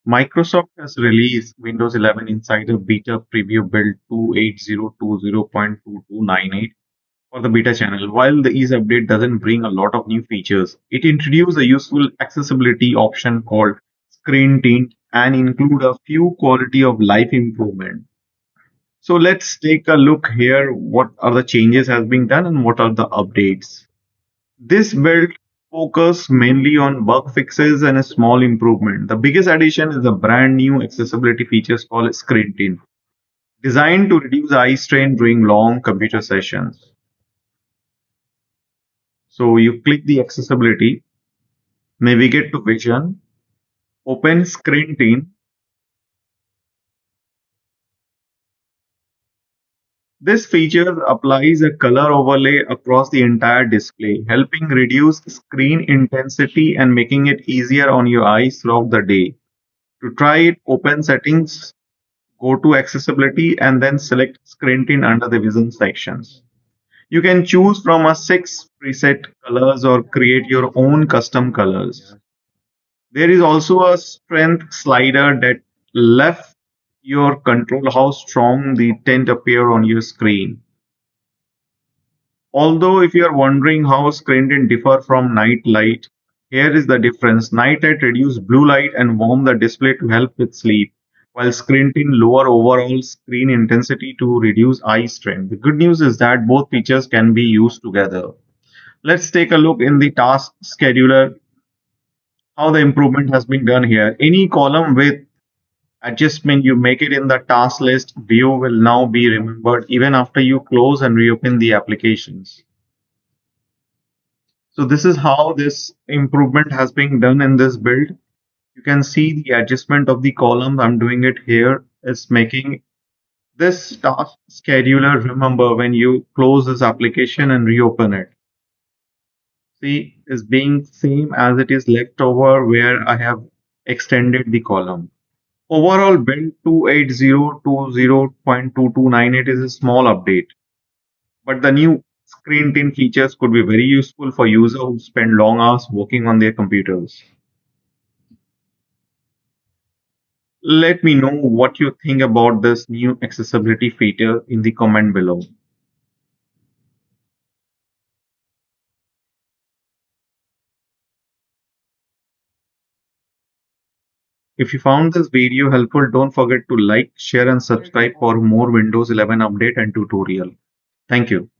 Microsoft has released Windows 11 Insider Beta Preview Build 28020.2298 for the beta channel. While the ease update doesn't bring a lot of new features, it introduced a useful accessibility option called Screen Tint and include a few quality of life improvement. So let's take a look here. What are the changes has been done and what are the updates? This build focus mainly on bug fixes and a small improvement. The biggest addition is a brand new accessibility features called Screen Tint, designed to reduce eye strain during long computer sessions. So you click the accessibility, navigate to vision, open Screen Tint. This feature applies a color overlay across the entire display, helping reduce screen intensity and making it easier on your eyes throughout the day. To try it, open settings, go to accessibility and then select screen tint under the vision sections. You can choose from a 6 preset colors or create your own custom colors. There is also a strength slider that left your control how strong the tint appear on your screen. Although if you are wondering how screen tint differ from night light, here is the difference. Night light reduce blue light and warm the display to help with sleep, while screen tint lower overall screen intensity to reduce eye strain. The good news is that both features can be used together. Let's take a look in the task scheduler how the improvement has been done here. Any column with adjustment you make it in the task list view will now be remembered even after you close and reopen the applications. So this is how this improvement has been done in this build. You can see the adjustment of the column. I'm doing it here. It's making this task scheduler remember when you close this application and reopen it. See, is being same as it is left over where I have extended the column. Overall build 28020.2298 is a small update, but the new screen tint features could be very useful for users who spend long hours working on their computers. Let me know what you think about this new accessibility feature in the comment below. If you found this video helpful, don't forget to like, share and subscribe for more Windows 11 update and tutorial. Thank you.